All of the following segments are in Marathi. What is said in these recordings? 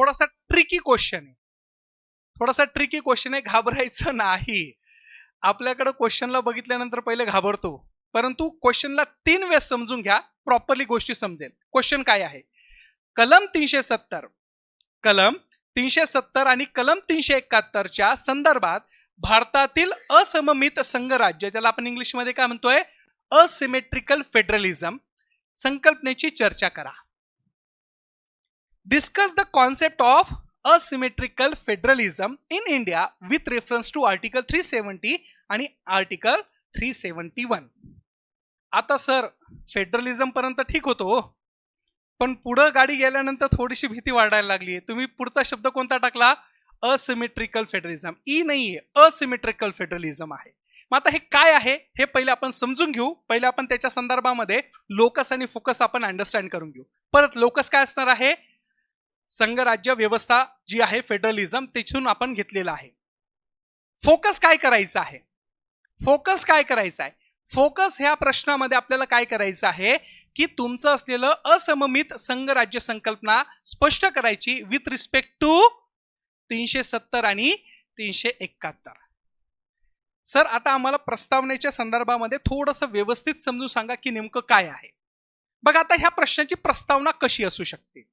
थोडासा ट्रिकी क्वेश्चन आहे, घाबरायचं नाही. आपल्याकडे क्वेश्चनला बघितल्यानंतर पहिले घाबरतो, परंतु क्वेश्चनला 3 वेळेस समजून घ्या, प्रॉपरली गोष्टी समजेल. क्वेश्चन काय आहे? कलम 370 आणि कलम 371च्या संदर्भात भारतातील असममित संघराज्य, ज्याला आपण इंग्लिशमध्ये काय म्हणतोय, असिमेट्रिकल फेडरलिझम, संकल्पनेची चर्चा करा. Discuss the concept of asymmetrical federalism in India with reference to article 370 आणि article 371. आता सर फेडरलिझम पर्यंत ठीक होतो, पण पुढे गाडी गेल्यानंतर थोडीशी भीती वाढायला लागली. तुम्ही पुढचा शब्द कोणता टाकला? Asymmetrical federalism. ई नाहीये, असिमेट्रिकल फेडरलिझम आहे. मग आता हे काय आहे हे पहिले आपण समजून घेऊ. पहिले आपण त्याच्या संदर्भामध्ये लोकस आणि फोकस आपण अंडरस्टँड करून घेऊ. परत लोकस काय असणार आहे? संघराज्य व्यवस्था जी आहे फेडरलिझम, तिथून आपण घेतलेला आहे. फोकस काय करायचं आहे? फोकस ह्या प्रश्नामध्ये आपल्याला काय करायचं आहे की तुमचं असलेलं असममित संघराज्य संकल्पना स्पष्ट करायची विथ रिस्पेक्ट टू 370 आणि 371. सर आता आम्हाला प्रस्तावनेच्या संदर्भामध्ये थोडंसं व्यवस्थित समजून सांगा की नेमकं काय आहे. बघा आता ह्या प्रश्नाची प्रस्तावना कशी असू शकते,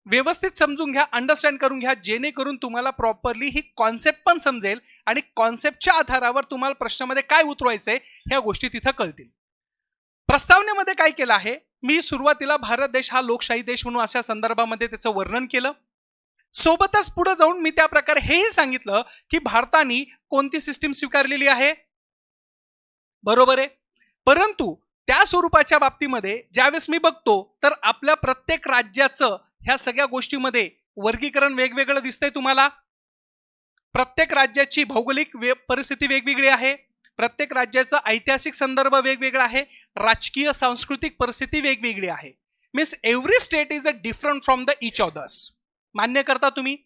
व्यवस्थित समजून घ्या, अंडरस्टँड करून घ्या, जेणेकरून तुम्हाला प्रॉपरली ही कॉन्सेप्ट पण समजेल आणि कॉन्सेप्टच्या आधारावर तुम्हाला प्रश्नामध्ये काय उतरवायचंय ह्या गोष्टी तिथं कळतील. प्रस्तावनेमध्ये काय केलं आहे, मी सुरुवातीला भारत देश हा लोकशाही देश म्हणून अशा संदर्भामध्ये त्याचं वर्णन केलं. सोबतच पुढे जाऊन मी त्या प्रकारे हेही सांगितलं की भारताने कोणती सिस्टीम स्वीकारलेली आहे, बरोबर आहे. परंतु त्या स्वरूपाच्या बाबतीमध्ये ज्यावेळेस मी बघतो तर आपल्या प्रत्येक राज्याचं ह्या सगळ्या गोष्टीमध्ये वर्गीकरण वेगवेगळं दिसतंय तुम्हाला. प्रत्येक राज्याची भौगोलिक परिस्थिती वेगवेगळी आहे, प्रत्येक राज्याचा ऐतिहासिक संदर्भ वेगवेगळा आहे, राजकीय सांस्कृतिक परिस्थिती वेगवेगळी आहे. Means every state is a different from the each others. मान्य करता तुम्ही?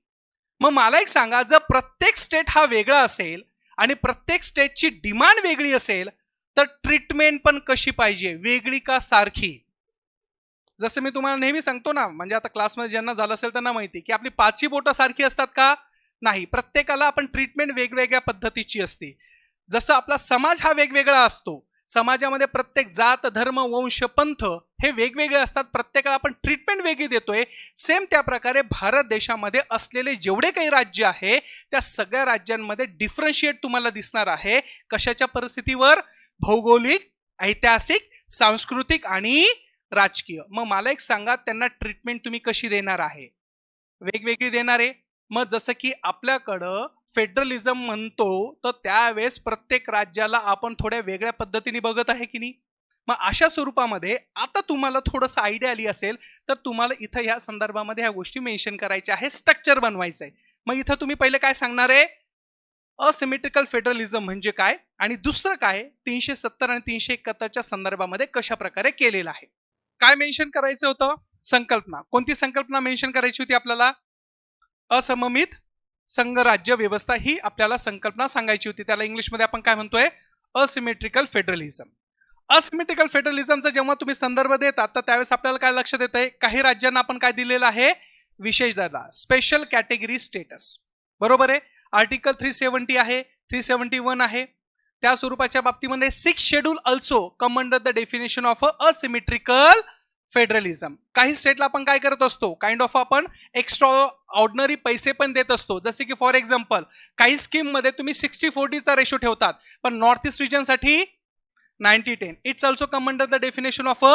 मग मला एक सांगा, जर प्रत्येक स्टेट हा वेगळा असेल आणि प्रत्येक स्टेटची डिमांड वेगळी असेल तर ट्रीटमेंट पण कशी पाहिजे, वेगळी का सारखी? जसं मी तुम्हाला नेहमी सांगतो ना, म्हणजे आता क्लासमध्ये ज्यांना झालं असेल त्यांना माहिती की आपली 5 बोटं सारखी असतात का? नाही. प्रत्येकाला आपण ट्रीटमेंट वेगवेगळ्या पद्धतीची असते. जसं आपला समाज हा वेगवेगळा असतो, समाजामध्ये प्रत्येक जात, धर्म, वंश, पंथ हे वेगवेगळे असतात, प्रत्येकाला आपण ट्रीटमेंट वेगळी देतोय. सेम त्या प्रकारे भारत देशामध्ये असलेले जेवढे काही राज्य आहे त्या सगळ्या राज्यांमध्ये डिफरन्शिएट तुम्हाला दिसणार आहे. कशाच्या परिस्थितीवर? भौगोलिक, ऐतिहासिक, सांस्कृतिक आणि राजकीय. मग मला एक सांगा, त्यांना ट्रीटमेंट तुम्ही कशी देणार आहे? वेगवेगळी देणार आहे. मग जसं की आपल्याकडं फेडरलिझम म्हणतो तर त्यावेळेस प्रत्येक राज्याला आपण थोड्या वेगळ्या पद्धतीने बघत आहे की नाही. मग अशा स्वरूपामध्ये आता तुम्हाला थोडंसं आयडिया आली असेल तर तुम्हाला इथं ह्या संदर्भामध्ये ह्या गोष्टी मेन्शन करायच्या आहे, स्ट्रक्चर बनवायचं आहे. मग इथं तुम्ही पहिले काय सांगणार आहे? असिमेट्रिकल फेडरलिझम म्हणजे काय आणि दुसरं काय 370 आणि 371च्या संदर्भामध्ये कशा प्रकारे केलेलं आहे. काय मेन्शन करायचं होतं? संकल्पना. कोणती संकल्पना मेन्शन करायची होती आपल्याला? असममित संघराज्य व्यवस्था ही आपल्याला संकल्पना सांगायची होती. त्याला इंग्लिशमध्ये आपण काय म्हणतोय? Asymmetrical federalism. असिमेट्रिकल फेडरलिझमचा जेव्हा तुम्ही संदर्भ देतात तर त्यावेळेस आपल्याला काय लक्षात येतंय? काही राज्यांना आपण काय दिलेलं आहे? विशेष दर्जा, स्पेशल कॅटेगरी स्टेटस, बरोबर आहे. आर्टिकल 370 आहे, 371 आहे. त्या स्वरूपाच्या बाबतीमध्ये 6 schedule also come under the definition of asymmetrical federalism. काही स्टेटला आपण काय करत असतो? काइंड ऑफ आपण एक्स्ट्रा ऑर्डिनरी पैसे पण देत असतो. जसे की फॉर एक्झाम्पल काही स्कीम मध्ये तुम्ही 60-40चा रेशो ठेवतात, पण नॉर्थ ईस्ट रिजन साठी 90-10. It's also come under the definition of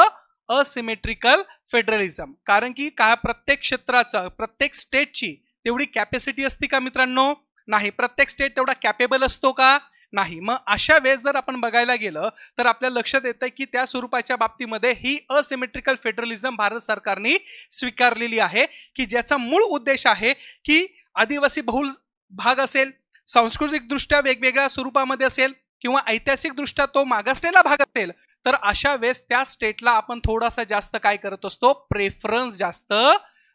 asymmetrical federalism. कारण की प्रत्येक क्षेत्राचं, प्रत्येक स्टेटची तेवढी कॅपॅसिटी असते का मित्रांनो? नाही. प्रत्येक स्टेट तेवढा कॅपेबल असतो का? नाही. मग अशा वेळेस जर आपण बघायला गेलं तर आपल्या लक्षात येतं की त्या स्वरूपाच्या बाबतीमध्ये ही असिमेट्रिकल फेडरलिझम भारत सरकारने स्वीकारलेली आहे की ज्याचा मूळ उद्देश आहे की आदिवासी बहुल भाग असेल, सांस्कृतिक दृष्ट्या वेगवेगळ्या स्वरूपामध्ये असेल किंवा ऐतिहासिक दृष्ट्या तो मागासलेला भाग असेल तर अशा वेळेस त्या स्टेटला आपण थोडासा जास्त काय करत असतो? प्रेफरन्स जास्त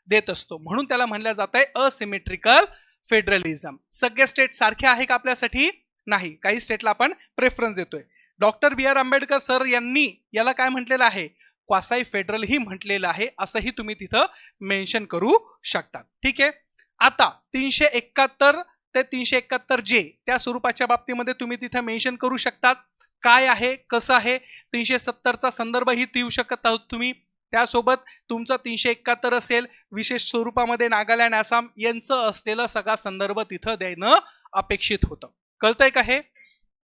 देत असतो. म्हणून त्याला म्हणलं जात आहे असिमेट्रिकल फेडरलिझम. सगळे स्टेट सारखे आहे का आपल्यासाठी? नाही. काही स्टेटला आपण प्रेफरन्स देतोय. डॉक्टर बी आर आंबेडकर सर यांनी याला काय म्हटलेलं आहे? क्वासाई फेडरल ही म्हटलेलं आहे असंही तुम्ही तिथं मेन्शन करू शकता. ठीक आहे. आता 371 ते 371 जे त्या स्वरूपाच्या बाबतीमध्ये तुम्ही तिथे मेन्शन करू शकतात काय आहे कसं आहे. 370चा संदर्भही देऊ शकत आहोत तुम्ही. त्यासोबत तुमचं 371 असेल विशेष स्वरूपामध्ये नागालँड आसाम यांचं असलेलं सगळा संदर्भ तिथं देणं अपेक्षित होतं. कळतंय का हे?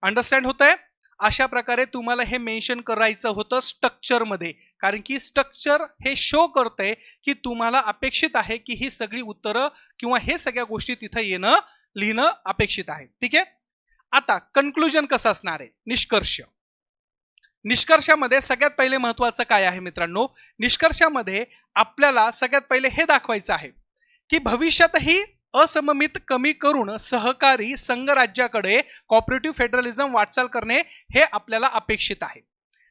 अंडरस्टँड होतंय? अशा प्रकारे तुम्हाला हे मेन्शन करायचं होतं स्ट्रक्चरमध्ये, कारण की स्ट्रक्चर हे शो करतंय की तुम्हाला अपेक्षित आहे की ही सगळी उत्तरं किंवा हे सगळ्या गोष्टी तिथं येणं लिहिणं अपेक्षित आहे. ठीक आहे. आता कन्क्लुजन कसं असणार आहे? निष्कर्ष. निष्कर्षामध्ये सगळ्यात पहिले महत्वाचं काय आहे मित्रांनो? निष्कर्षामध्ये आपल्याला सगळ्यात पहिले हे दाखवायचं आहे की भविष्यातही असममित कमी करून सहकारी संघराज्याकडे कॉपरेटिव्ह फेडरलिझम वाटचाल करणे हे आपल्याला अपेक्षित आहे.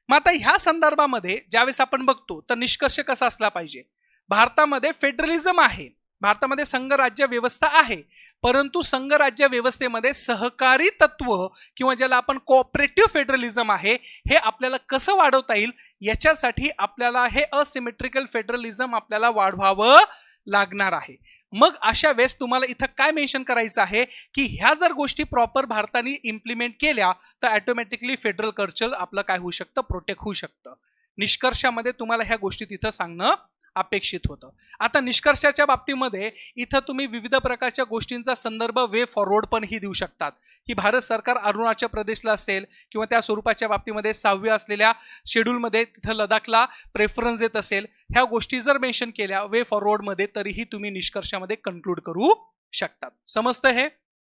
मग आता ह्या संदर्भामध्ये ज्यावेळेस आपण बघतो तर निष्कर्ष कसा असला पाहिजे? भारतामध्ये फेडरलिझम आहे, भारतामध्ये संघराज्य व्यवस्था आहे, परंतु संघराज्य व्यवस्थेमध्ये सहकारी तत्व किंवा ज्याला आपण कोऑपरेटिव्ह फेडरलिझम आहे हे आपल्याला कसं वाढवता येईल याच्यासाठी आपल्याला हे असिमेट्रिकल फेडरलिझम आपल्याला वाढवावं लागणार आहे. मग अशा वेळेस तुम्हाला इथं काय मेन्शन करायचं आहे की ह्या जर गोष्टी प्रॉपर भारताने इम्प्लिमेंट केल्या तर ऑटोमॅटिकली फेडरल कल्चर आपलं काय होऊ शकतं? प्रोटेक्ट होऊ शकतं. निष्कर्षामध्ये तुम्हाला ह्या गोष्टी तिथं सांगणं अपेक्षित होतं. आता निष्कर्षाच्या बाबतीमध्ये इथं तुम्ही विविध प्रकारच्या गोष्टींचा संदर्भ वे फॉरवर्ड पण ही देऊ शकतात की भारत सरकार अरुणाचल प्रदेशला असेल किंवा त्या स्वरूपाच्या बाबतीमध्ये 6व्या असलेल्या शेड्यूलमध्ये तिथं लडाखला प्रेफरन्स देत असेल, ह्या गोष्टी जर मेन्शन केल्या वे फॉरवर्डमध्ये तरीही तुम्ही निष्कर्षामध्ये कन्क्लूड करू शकतात. समजतं हे?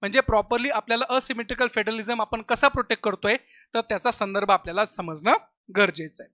म्हणजे प्रॉपरली आपल्याला असिमेट्रिकल फेडरलिझम आपण कसा प्रोटेक्ट करतोय तर त्याचा संदर्भ आपल्याला समजणं गरजेचं आहे.